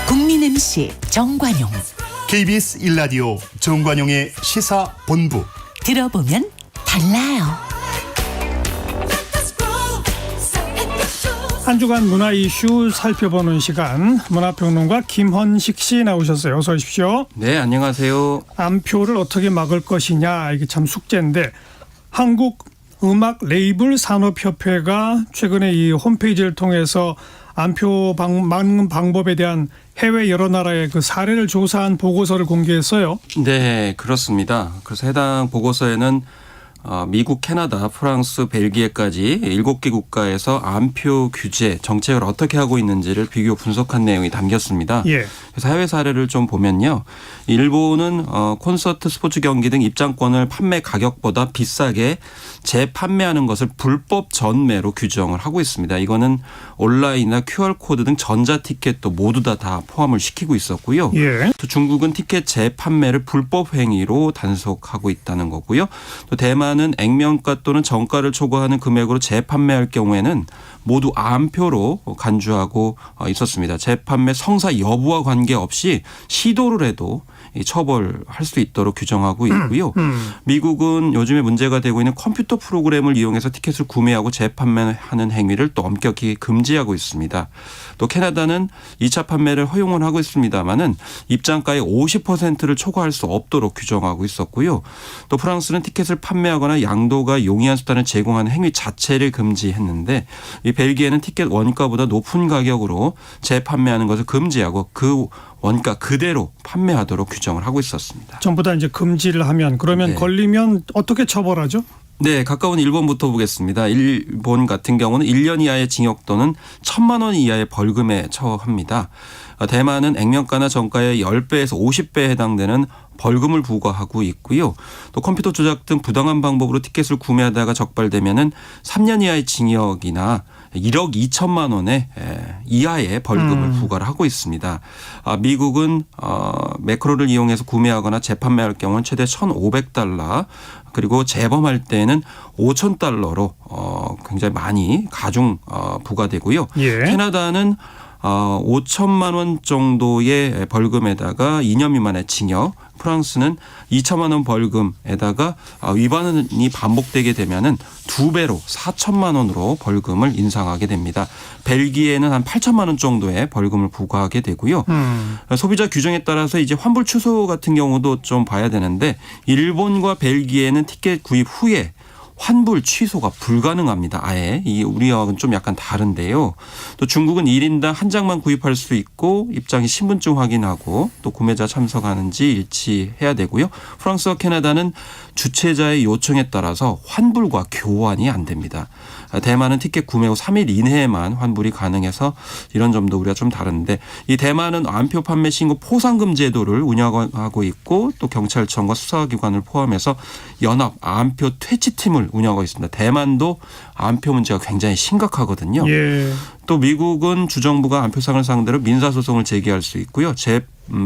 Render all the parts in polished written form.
국민 MC 정관용. KBS 1라디오 정관용의 시사본부. 들어보면 달라요. 한 주간 문화 이슈 살펴보는 시간, 문화평론가 김헌식 씨 나오셨어요. 어서 오십시오. 네, 안녕하세요. 암표를 어떻게 막을 것이냐, 이게 참 숙제인데, 한국 음악 레이블 산업협회가 최근에 이 홈페이지를 통해서 암표 막는 방법에 대한 해외 여러 나라의 그 사례를 조사한 보고서를 공개했어요. 네, 그렇습니다. 그래서 해당 보고서에는 미국, 캐나다, 프랑스, 벨기에까지 7개 국가에서 암표 규제 정책을 어떻게 하고 있는지를 비교 분석한 내용이 담겼습니다. 예. 그래서 해외 사례를 좀 보면요. 일본은 콘서트, 스포츠 경기 등 입장권을 판매 가격보다 비싸게 재판매하는 것을 불법 전매로 규정을 하고 있습니다. 이거는 온라인이나 QR코드 등 전자티켓도 모두 다 포함을 시키고 있었고요. 예. 또 중국은 티켓 재판매를 불법 행위로 단속하고 있다는 거고요. 또 대만은 액면가 또는 정가를 초과하는 금액으로 재판매할 경우에는 모두 암표로 간주하고 있었습니다. 재판매 성사 여부와 관계없이 시도를 해도 처벌할 수 있도록 규정하고 있고요. 미국은 요즘에 문제가 되고 있는 컴퓨터 프로그램을 이용해서 티켓을 구매하고 재판매하는 행위를 또 엄격히 금지하고 있습니다. 또 캐나다는 2차 판매를 허용을 하고 있습니다마는 입장가의 50%를 초과할 수 없도록 규정하고 있었고요. 또 프랑스는 티켓을 판매하거나 양도가 용이한 수단을 제공하는 행위 자체를 금지했는데 이 벨기에는 티켓 원가보다 높은 가격으로 재판매하는 것을 금지하고 그 원가 그대로 판매하도록 규정을 하고 있었습니다. 전부 다 이제 금지를 하면, 그러면 네. 걸리면 어떻게 처벌하죠? 네, 가까운 일본부터 보겠습니다. 일본 같은 경우는 1년 이하의 징역 또는 1,000만 원 이하의 벌금에 처합니다. 대만은 액면가나 정가의 10배에서 50배에 해당되는 벌금을 부과하고 있고요. 또 컴퓨터 조작 등 부당한 방법으로 티켓을 구매하다가 적발되면은 3년 이하의 징역이나 1억 2천만 원의 이하의 벌금을 부과를 하고 있습니다. 미국은 매크로를 이용해서 구매하거나 재판매할 경우는 최대 1,500달러 그리고 재범할 때는 5,000달러로 굉장히 많이 가중 부과되고요. 예. 캐나다는 5천만 원 정도의 벌금에다가 2년 미만의 징역, 프랑스는 2천만 원 벌금에다가 위반이 반복되게 되면은 2배로 4천만 원으로 벌금을 인상하게 됩니다. 벨기에는 한 8천만 원 정도의 벌금을 부과하게 되고요. 소비자 규정에 따라서 이제 환불 취소 같은 경우도 좀 봐야 되는데 일본과 벨기에는 티켓 구입 후에 환불 취소가 불가능합니다. 아예 우리와는 좀 약간 다른데요. 또 중국은 1인당 한 장만 구입할 수 있고 입장시 신분증 확인하고 또 구매자 참석하는지 일치해야 되고요. 프랑스와 캐나다는 주최자의 요청에 따라서 환불과 교환이 안 됩니다. 대만은 티켓 구매 후 3일 이내에만 환불이 가능해서 이런 점도 우리가 좀 다른데 이 대만은 암표 판매 신고 포상금 제도를 운영하고 있고 또 경찰청과 수사기관을 포함해서 연합 암표 퇴치팀을 운영하고 있습니다. 대만도 암표 문제가 굉장히 심각하거든요. 예. 또 미국은 주정부가 암표상을 상대로 민사소송을 제기할 수 있고요.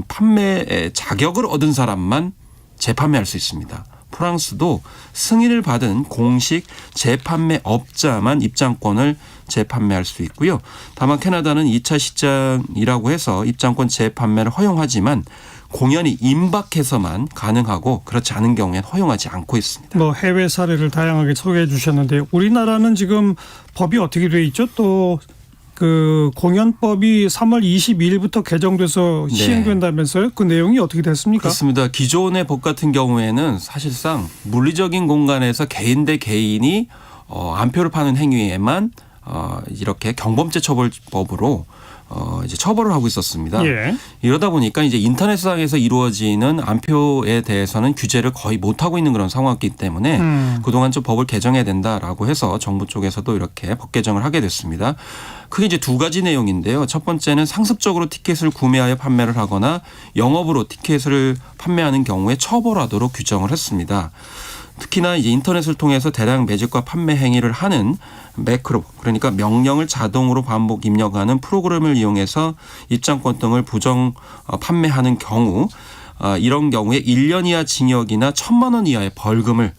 판매 자격을 얻은 사람만 재판매할 수 있습니다. 프랑스도 승인을 받은 공식 재판매업자만 입장권을 재판매할 수 있고요. 다만 캐나다는 2차 시장이라고 해서 입장권 재판매를 허용하지만 공연이 임박해서만 가능하고 그렇지 않은 경우에는 허용하지 않고 있습니다. 뭐 해외 사례를 다양하게 소개해 주셨는데, 우리나라는 지금 법이 어떻게 돼 있죠? 또 그 공연법이 3월 22일부터 개정돼서 시행된다면서요? 그 내용이 어떻게 됐습니까? 그렇습니다. 기존의 법 같은 경우에는 사실상 물리적인 공간에서 개인 대 개인이 암표를 파는 행위에만 이렇게 경범죄 처벌법으로 이제 처벌을 하고 있었습니다. 예. 이러다 보니까 이제 인터넷상에서 이루어지는 암표에 대해서는 규제를 거의 못 하고 있는 그런 상황이기 때문에 그동안 좀 법을 개정해야 된다라고 해서 정부 쪽에서도 이렇게 법 개정을 하게 됐습니다. 크게 이제 두 가지 내용인데요. 첫 번째는 상습적으로 티켓을 구매하여 판매를 하거나 영업으로 티켓을 판매하는 경우에 처벌하도록 규정을 했습니다. 특히나 이제 인터넷을 통해서 대량 매집과 판매 행위를 하는 매크로, 그러니까 명령을 자동으로 반복 입력하는 프로그램을 이용해서 입장권 등을 부정 판매하는 경우, 이런 경우에 1년 이하 징역이나 1,000만 원 이하의 벌금을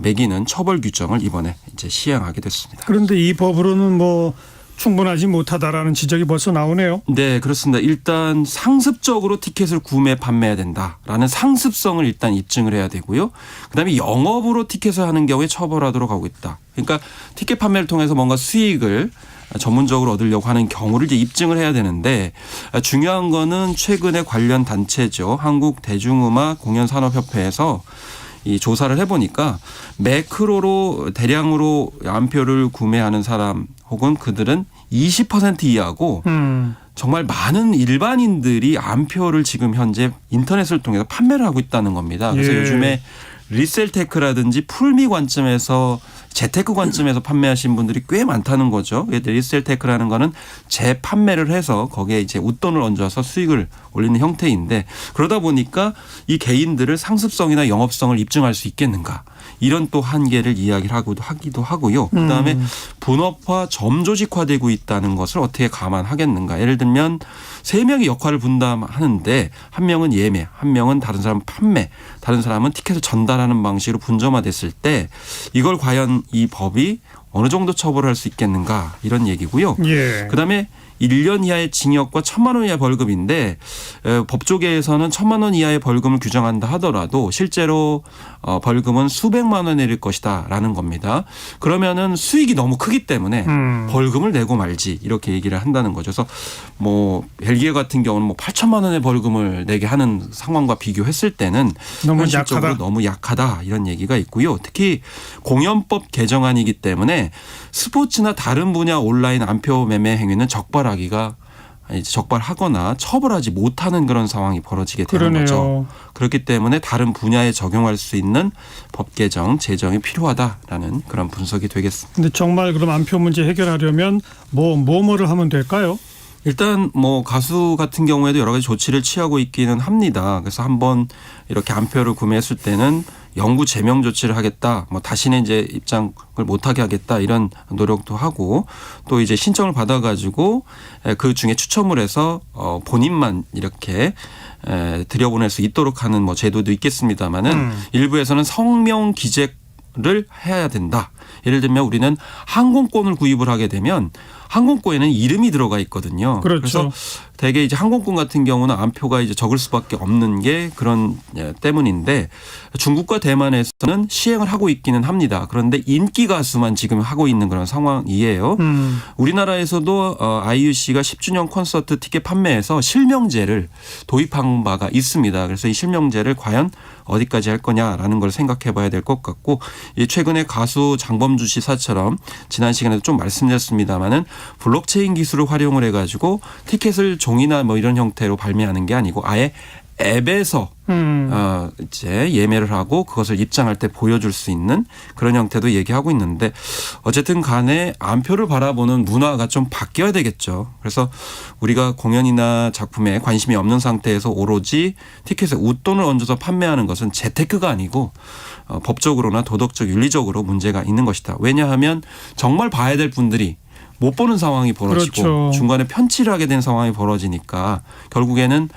매기는 처벌 규정을 이번에 이제 시행하게 됐습니다. 그런데 이 법으로는 뭐 충분하지 못하다라는 지적이 벌써 나오네요. 네, 그렇습니다. 일단 상습적으로 티켓을 구매 판매해야 된다라는 상습성을 일단 입증을 해야 되고요. 그다음에 영업으로 티켓을 하는 경우에 처벌하도록 하고 있다. 그러니까 티켓 판매를 통해서 뭔가 수익을 전문적으로 얻으려고 하는 경우를 이제 입증을 해야 되는데, 중요한 거는 최근에 관련 단체죠. 한국 대중음악 공연산업협회에서 이 조사를 해보니까 매크로로 대량으로 암표를 구매하는 사람 혹은 그들은 20% 이하고 정말 많은 일반인들이 암표를 지금 현재 인터넷을 통해서 판매를 하고 있다는 겁니다. 그래서 예. 요즘에 리셀테크라든지 풀미 관점에서 재테크 관점에서 판매하신 분들이 꽤 많다는 거죠. 리셀테크라는 거는 재판매를 해서 거기에 이제 웃돈을 얹어서 수익을 올리는 형태인데, 그러다 보니까 이 개인들을 상습성이나 영업성을 입증할 수 있겠는가, 이런 또 한계를 이야기를 하기도 하고요. 그다음에 분업화 점조직화되고 있다는 것을 어떻게 감안하겠는가. 예를 들면 3명이 역할을 분담하는데 한 명은 예매, 한 명은 다른 사람 판매, 다른 사람은 티켓을 전달하는 방식으로 분점화됐을 때 이걸 과연 이 법이 어느 정도 처벌할 수 있겠는가, 이런 얘기고요. 예. 그다음에 1년 이하의 징역과 1,000만 원 이하의 벌금인데, 법조계에서는 1,000만 원 이하의 벌금을 규정한다 하더라도 실제로 벌금은 수백만 원에 이를 것이다라는 겁니다. 그러면은 수익이 너무 크기 때문에 벌금을 내고 말지, 이렇게 얘기를 한다는 거죠. 그래서 뭐 벨기에 같은 경우는 뭐 8천만 원의 벌금을 내게 하는 상황과 비교했을 때는 너무 현실적으로 약하다. 너무 약하다, 이런 얘기가 있고요. 특히 공연법 개정안이기 때문에 스포츠나 다른 분야 온라인 암표 매매 행위는 적발하거나 처벌하지 못하는 그런 상황이 벌어지게 되는 그러네요. 거죠. 그렇기 때문에 다른 분야에 적용할 수 있는 법 개정, 제정이 필요하다라는 그런 분석이 되겠습니다. 근데 정말 그럼 암표 문제 해결하려면 뭐를 하면 될까요? 일단 뭐 가수 같은 경우에도 여러 가지 조치를 취하고 있기는 합니다. 그래서 한번 이렇게 암표를 구매했을 때는 영구 제명 조치를 하겠다, 뭐 다시는 이제 입장을 못하게 하겠다, 이런 노력도 하고, 또 이제 신청을 받아가지고 그 중에 추첨을 해서 본인만 이렇게 들여보낼 수 있도록 하는 뭐 제도도 있겠습니다만은 일부에서는 성명 기재를 해야 된다. 예를 들면 우리는 항공권을 구입을 하게 되면 항공권에는 이름이 들어가 있거든요. 그렇죠. 그래서 대개 이제 항공권 같은 경우는 암표가 이제 적을 수밖에 없는 게 그런 때문인데, 중국과 대만에서는 시행을 하고 있기는 합니다. 그런데 인기 가수만 지금 하고 있는 그런 상황이에요. 우리나라에서도 IUC가 10주년 콘서트 티켓 판매에서 실명제를 도입한 바가 있습니다. 그래서 이 실명제를 과연 어디까지 할 거냐라는 걸 생각해 봐야 될 것 같고, 최근에 가수 장범주 씨 사처럼 지난 시간에도 좀 말씀드렸습니다마는 블록체인 기술을 활용을 해가지고 티켓을 종이나 뭐 이런 형태로 발매하는 게 아니고 아예 앱에서 이제 예매를 하고 그것을 입장할 때 보여줄 수 있는 그런 형태도 얘기하고 있는데, 어쨌든 간에 암표를 바라보는 문화가 좀 바뀌어야 되겠죠. 그래서 우리가 공연이나 작품에 관심이 없는 상태에서 오로지 티켓에 웃돈을 얹어서 판매하는 것은 재테크가 아니고 법적으로나 도덕적 윤리적으로 문제가 있는 것이다. 왜냐하면 정말 봐야 될 분들이 못 보는 상황이 벌어지고, 그렇죠. 중간에 편취를 하게 된 상황이 벌어지니까 결국에는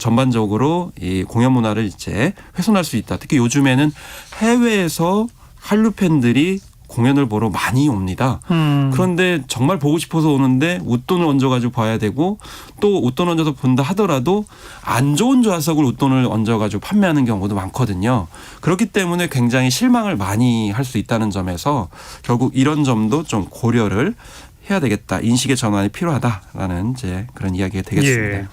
전반적으로 이 공연 문화를 이제 훼손할 수 있다. 특히 요즘에는 해외에서 한류 팬들이 공연을 보러 많이 옵니다. 그런데 정말 보고 싶어서 오는데 웃돈을 얹어가지고 봐야 되고, 또 웃돈 얹어서 본다 하더라도 안 좋은 좌석을 웃돈을 얹어가지고 판매하는 경우도 많거든요. 그렇기 때문에 굉장히 실망을 많이 할 수 있다는 점에서 결국 이런 점도 좀 고려를 해야 되겠다. 인식의 전환이 필요하다라는 이제 그런 이야기가 되겠습니다. 예.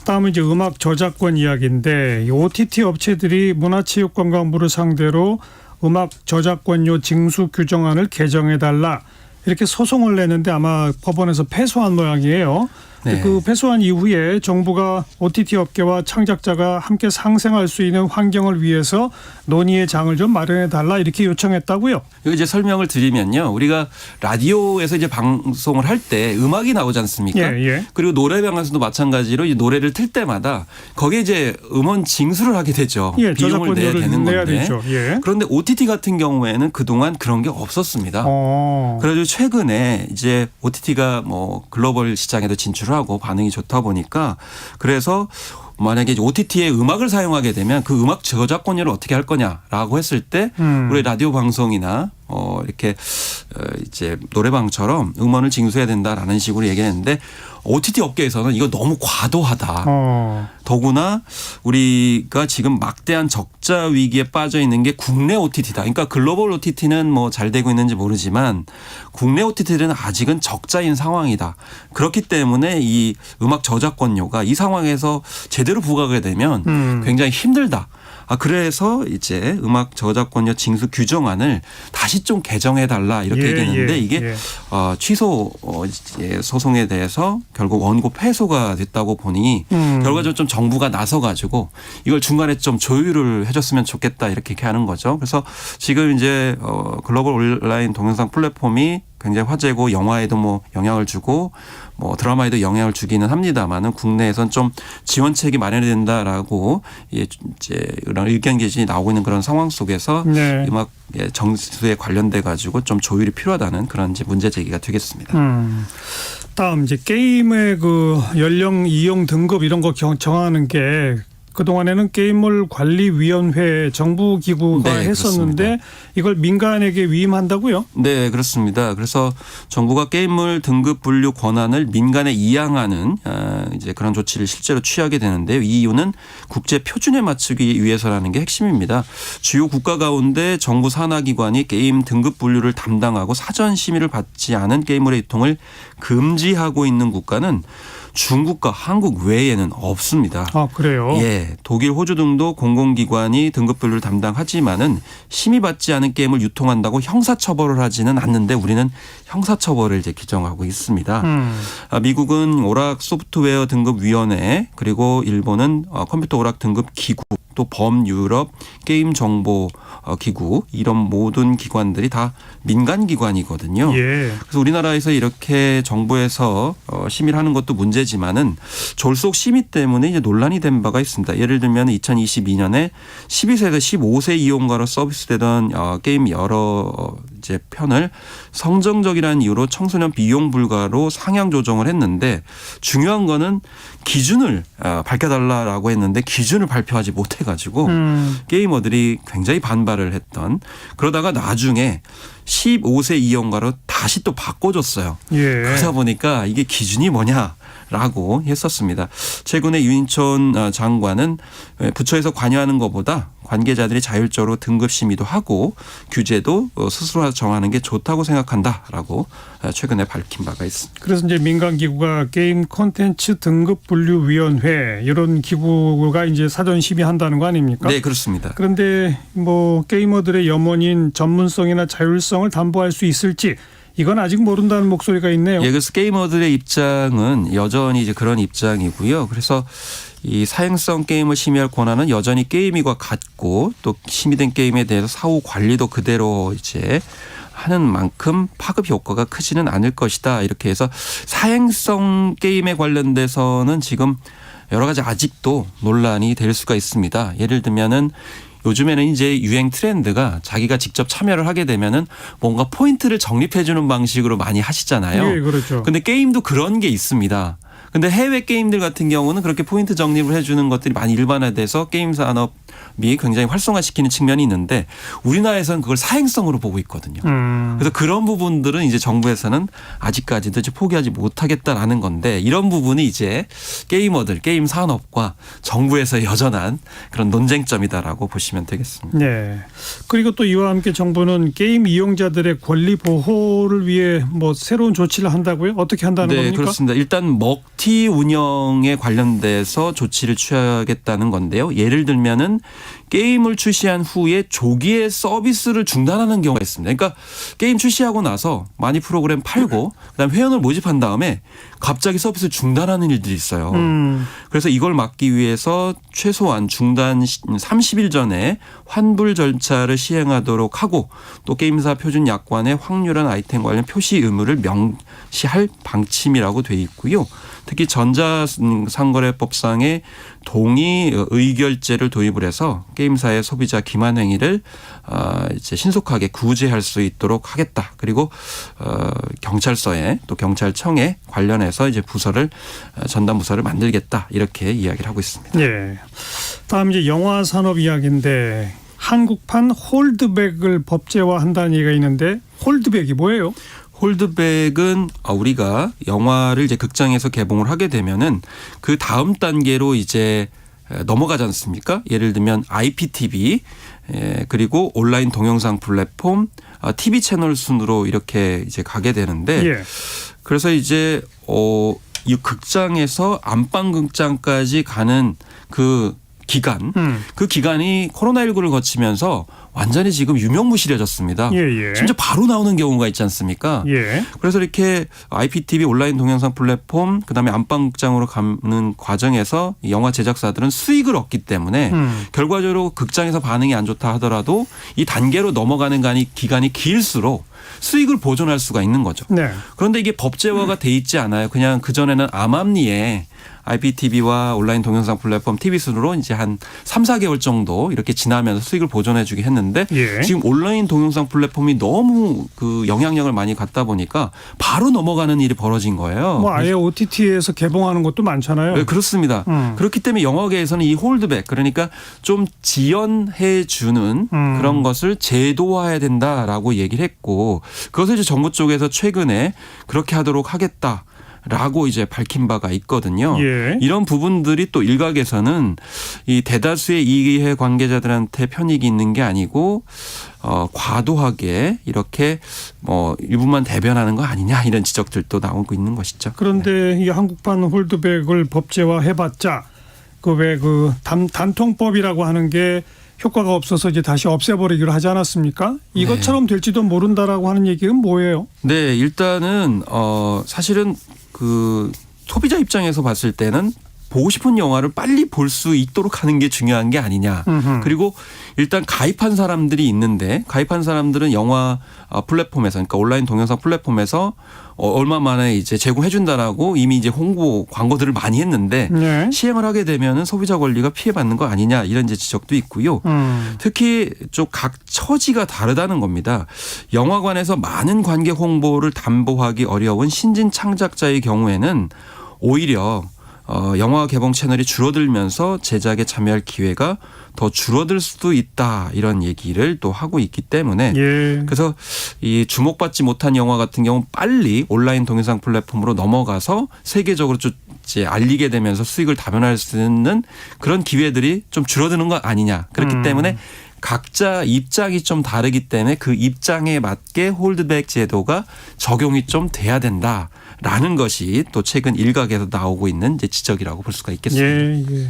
다음은 이제 음악 저작권 이야기인데, 이 OTT 업체들이 문화체육관광부를 상대로 음악 저작권료 징수 규정안을 개정해달라, 이렇게 소송을 내는데 아마 법원에서 패소한 모양이에요. 네. 그 패소한 이후에 정부가 OTT 업계와 창작자가 함께 상생할 수 있는 환경을 위해서 논의의 장을 좀 마련해달라, 이렇게 요청했다고요. 이거 이제 설명을 드리면요. 우리가 라디오에서 이제 방송을 할 때 음악이 나오지 않습니까? 예. 그리고 노래방에서도 마찬가지로 이 노래를 틀 때마다 거기에 이제 음원 징수를 하게 되죠. 예, 비용을 내야 저작권료를 되는 내야 건데. 되죠. 예. 그런데 OTT 같은 경우에는 그동안 그런 게 없었습니다. 그래가지고 최근에 이제 OTT가 뭐 글로벌 시장에도 진출하고 반응이 좋다 보니까, 그래서 만약에 OTT의 음악을 사용하게 되면 그 음악 저작권료를 어떻게 할 거냐라고 했을 때 우리 라디오 방송이나 이렇게 이제 노래방처럼 음원을 징수해야 된다라는 식으로 얘기했는데 OTT 업계에서는 이거 너무 과도하다. 더구나 우리가 지금 막대한 적자 위기에 빠져 있는 게 국내 OTT다. 그러니까 글로벌 OTT는 뭐 잘 되고 있는지 모르지만 국내 OTT는 아직은 적자인 상황이다. 그렇기 때문에 이 음악 저작권료가 이 상황에서 제대로 부과가 되면 굉장히 힘들다. 그래서 이제 음악 저작권료 징수 규정안을 다시 좀 개정해 달라 이렇게 얘기했는데 이게 취소 소송에 대해서 결국 원고 패소가 됐다고 보니 결과적으로 좀 정부가 나서 가지고 이걸 중간에 좀 조율을 해줬으면 좋겠다 이렇게 하는 거죠. 그래서 지금 이제 글로벌 온라인 동영상 플랫폼이 굉장히 화제고 영화에도 뭐 영향을 주고 뭐 드라마에도 영향을 주기는 합니다만은 국내에선 좀 지원책이 마련이 된다라고 이제 이런 의견 개진이 나오고 있는 그런 상황 속에서 음악 정수에 관련돼 가지고 좀 조율이 필요하다는 그런 이제 문제 제기가 되겠습니다. 다음 이제 게임의 그 연령 이용 등급 이런 거 정하는 게 그동안에는 게임물 관리위원회 정부 기구가 했었는데 그렇습니다. 이걸 민간에게 위임한다고요? 네, 그렇습니다. 그래서 정부가 게임물 등급 분류 권한을 민간에 이양하는 이제 그런 조치를 실제로 취하게 되는데요. 이 이유는 국제 표준에 맞추기 위해서라는 게 핵심입니다. 주요 국가 가운데 정부 산하기관이 게임 등급 분류를 담당하고 사전 심의를 받지 않은 게임물의 유통을 금지하고 있는 국가는 중국과 한국 외에는 없습니다. 그래요? 예, 독일, 호주 등도 공공기관이 등급 분류를 담당하지만은 심의받지 않은 게임을 유통한다고 형사처벌을 하지는 않는데 우리는 형사처벌을 이제 규정하고 있습니다. 미국은 오락 소프트웨어 등급위원회 그리고 일본은 컴퓨터 오락 등급 기구 또 범유럽 게임 정보 기구 이런 모든 기관들이 다 민간 기관이거든요. 그래서 우리나라에서 이렇게 정부에서 심의를 하는 것도 문제지만은 졸속 심의 때문에 이제 논란이 된 바가 있습니다. 예를 들면 2022년에 12세에서 15세 이용가로 서비스되던 게임 여러 이제 편을 성정적이라는 이유로 청소년 비용 불가로 상향 조정을 했는데 중요한 거는 기준을 밝혀달라고 했는데 기준을 발표하지 못해가지고 게이머들이 굉장히 반발을 했던 그러다가 나중에 15세 이용가로 다시 또 바꿔줬어요. 그러다 보니까 이게 기준이 뭐냐라고 했었습니다. 최근에 유인촌 장관은 부처에서 관여하는 것보다 관계자들이 자율적으로 등급 심의도 하고 규제도 스스로 정하는 게 좋다고 생각한다라고 최근에 밝힌 바가 있습니다. 그래서 이제 민간 기구가 게임 콘텐츠 등급 분류 위원회 이런 기구가 이제 사전 심의한다는 거 아닙니까? 네, 그렇습니다. 그런데 뭐 게이머들의 염원인 전문성이나 자율성을 담보할 수 있을지 이건 아직 모른다는 목소리가 있네요. 예, 그래서 게이머들의 입장은 여전히 이제 그런 입장이고요. 그래서 이 사행성 게임을 심의할 권한은 여전히 게임위가 갖고 또 심의된 게임에 대해서 사후 관리도 그대로 이제 하는 만큼 파급 효과가 크지는 않을 것이다. 이렇게 해서 사행성 게임에 관련돼서는 지금 여러 가지 아직도 논란이 될 수가 있습니다. 예를 들면은 요즘에는 이제 유행 트렌드가 자기가 직접 참여를 하게 되면은 뭔가 포인트를 적립해 주는 방식으로 많이 하시잖아요. 네, 그렇죠. 근데 게임도 그런 게 있습니다. 근데 해외 게임들 같은 경우는 그렇게 포인트 적립을 해주는 것들이 많이 일반화돼서 게임 산업이 굉장히 활성화시키는 측면이 있는데 우리나라에서는 그걸 사행성으로 보고 있거든요. 그래서 그런 부분들은 이제 정부에서는 아직까지도 이제 포기하지 못하겠다라는 건데 이런 부분이 이제 게이머들, 게임 산업과 정부에서 여전한 그런 논쟁점이다라고 보시면 되겠습니다. 네. 그리고 또 이와 함께 정부는 게임 이용자들의 권리 보호를 위해 뭐 새로운 조치를 한다고요? 어떻게 한다는 겁니까? 네, 그렇습니다. 일단 먹튀 운영에 관련돼서 조치를 취하겠다는 건데요. 예를 들면은 게임을 출시한 후에 조기에 서비스를 중단하는 경우가 있습니다. 그러니까 게임 출시하고 나서 많이 프로그램 팔고 그다음에 회원을 모집한 다음에 갑자기 서비스를 중단하는 일들이 있어요. 그래서 이걸 막기 위해서 최소한 중단 30일 전에 환불 절차를 시행하도록 하고 또 게임사 표준 약관에 확률한 아이템 관련 표시 의무를 명시할 방침이라고 돼 있고요. 특히 전자상거래법상의 동의 의결제를 도입을 해서 게임사의 소비자 기만 행위를 이제 신속하게 구제할 수 있도록 하겠다. 그리고 경찰서에 또 경찰청에 관련해서 이제 부서를 전담 부서를 만들겠다. 이렇게 이야기를 하고 있습니다. 네. 다음 이제 영화 산업 이야기인데 한국판 홀드백을 법제화한다는 얘기가 있는데 홀드백이 뭐예요? 홀드백은 우리가 영화를 이제 극장에서 개봉을 하게 되면은 그 다음 단계로 이제 넘어가지 않습니까? 예를 들면 IPTV 그리고 온라인 동영상 플랫폼, TV 채널 순으로 이렇게 이제 가게 되는데 예. 그래서 이제 이 극장에서 안방 극장까지 가는 그 기간, 그 기간이 코로나19를 거치면서 완전히 지금 유명무실해졌습니다. 예. 심지어 바로 나오는 경우가 있지 않습니까? 예. 그래서 이렇게 IPTV 온라인 동영상 플랫폼 그다음에 안방극장으로 가는 과정에서 이 영화 제작사들은 수익을 얻기 때문에 결과적으로 극장에서 반응이 안 좋다 하더라도 이 단계로 넘어가는 기간이 길수록 수익을 보존할 수가 있는 거죠. 네. 그런데 이게 법제화가 돼 있지 않아요. 그냥 그전에는 암암리에 IPTV와 온라인 동영상 플랫폼 TV 순으로 이제 한 3, 4개월 정도 이렇게 지나면서 수익을 보존해 주게 했는데 예. 지금 온라인 동영상 플랫폼이 너무 그 영향력을 많이 갖다 보니까 바로 넘어가는 일이 벌어진 거예요. 뭐 아예 OTT에서 개봉하는 것도 많잖아요. 네, 그렇습니다. 그렇기 때문에 영화계에서는 이 홀드백 그러니까 좀 지연해 주는 그런 것을 제도화해야 된다라고 얘기를 했고 그것을 이제 정부 쪽에서 최근에 그렇게 하도록 하겠다. 라고 이제 밝힌 바가 있거든요. 예. 이런 부분들이 또 일각에서는 이 대다수의 이해 관계자들한테 편익이 있는 게 아니고 과도하게 이렇게 뭐 일부만 대변하는 거 아니냐 이런 지적들도 나오고 있는 것이죠. 그런데 이 한국판 홀드백을 법제화해봤자 그 단통법이라고 하는 게 효과가 없어서 이제 다시 없애버리기로 하지 않았습니까? 이것처럼 될지도 모른다라고 하는 얘기는 뭐예요? 네, 일단은 사실은 그 소비자 입장에서 봤을 때는 보고 싶은 영화를 빨리 볼 수 있도록 하는 게 중요한 게 아니냐. 그리고 일단 가입한 사람들이 있는데 가입한 사람들은 영화 플랫폼에서 그러니까 온라인 동영상 플랫폼에서 얼마 만에 이제 제공해 준다라고 이미 이제 홍보 광고들을 많이 했는데 네. 시행을 하게 되면은 소비자 권리가 피해받는 거 아니냐 이런 이제 지적도 있고요. 특히 좀 각 처지가 다르다는 겁니다. 영화관에서 많은 관객 홍보를 담보하기 어려운 신진 창작자의 경우에는 오히려 영화 개봉 채널이 줄어들면서 제작에 참여할 기회가 더 줄어들 수도 있다 이런 얘기를 또 하고 있기 때문에 예. 그래서 이 주목받지 못한 영화 같은 경우 빨리 온라인 동영상 플랫폼으로 넘어가서 세계적으로 좀 이제 알리게 되면서 수익을 다변할 수 있는 그런 기회들이 좀 줄어드는 거 아니냐. 그렇기 때문에 각자 입장이 좀 다르기 때문에 그 입장에 맞게 홀드백 제도가 적용이 좀 돼야 된다라는 것이 또 최근 일각에서 나오고 있는 이제 지적이라고 볼 수가 있겠습니다. 예.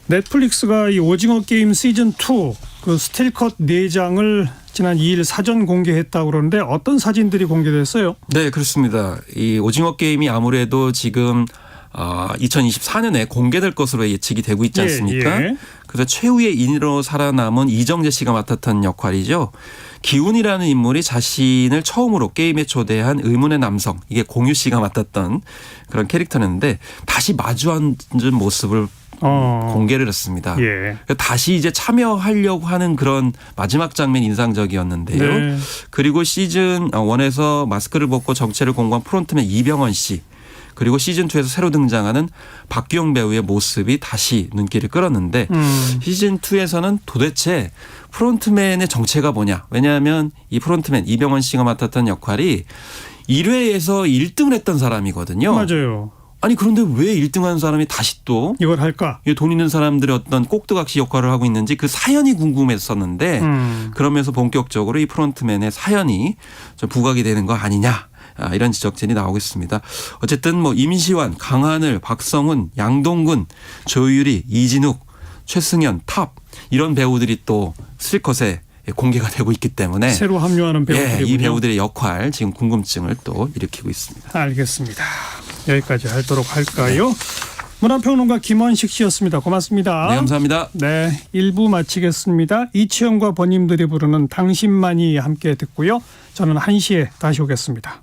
넷플릭스가 이 오징어 게임 시즌 2 그 스틸컷 4장을 지난 2일 사전 공개했다고 그러는데 어떤 사진들이 공개됐어요? 네, 그렇습니다. 이 오징어 게임이 아무래도 지금 2024년에 공개될 것으로 예측이 되고 있지 않습니까? 예. 그래서 최후의 인으로 살아남은 이정재 씨가 맡았던 역할이죠. 기훈이라는 인물이 자신을 처음으로 게임에 초대한 의문의 남성, 이게 공유 씨가 맡았던 그런 캐릭터였는데 다시 마주 앉은 모습을 공개를 했습니다. 예. 다시 이제 참여하려고 하는 그런 마지막 장면 인상적이었는데요. 네. 그리고 시즌 1에서 마스크를 벗고 정체를 공개한 프론트맨 이병헌 씨. 그리고 시즌2에서 새로 등장하는 박규영 배우의 모습이 다시 눈길을 끌었는데 시즌2에서는 도대체 프론트맨의 정체가 뭐냐. 왜냐하면 이 프론트맨 이병헌 씨가 맡았던 역할이 1회에서 1등을 했던 사람이거든요. 맞아요. 아니 그런데 왜 1등한 사람이 다시 또 이걸 할까? 돈 있는 사람들의 어떤 꼭두각시 역할을 하고 있는지 그 사연이 궁금했었는데 그러면서 본격적으로 이 프론트맨의 사연이 좀 부각이 되는 거 아니냐. 이런 지적진이 나오고 있습니다. 어쨌든 뭐 임시완, 강하늘, 박성훈, 양동근, 조유리, 이진욱, 최승현, 탑 이런 배우들이 또 스틸컷에 공개가 되고 있기 때문에 새로 합류하는 배우들이군요. 이 배우들의 역할 지금 궁금증을 또 일으키고 있습니다. 알겠습니다. 여기까지 하도록 할까요? 문화평론가 김원식 씨였습니다. 고맙습니다. 네, 감사합니다. 네, 1부 마치겠습니다. 이치영과 번님들이 부르는 당신만이 함께 듣고요. 저는 1시에 다시 오겠습니다.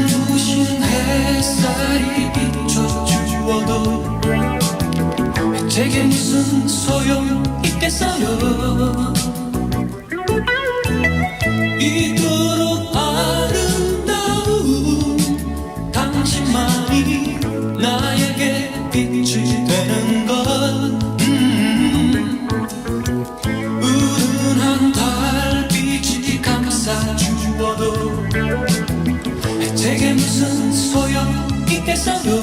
눈부신 햇살이 비춰주어도 제게 무슨 소용 있겠어요. 제게 무슨 소용 있겠어요.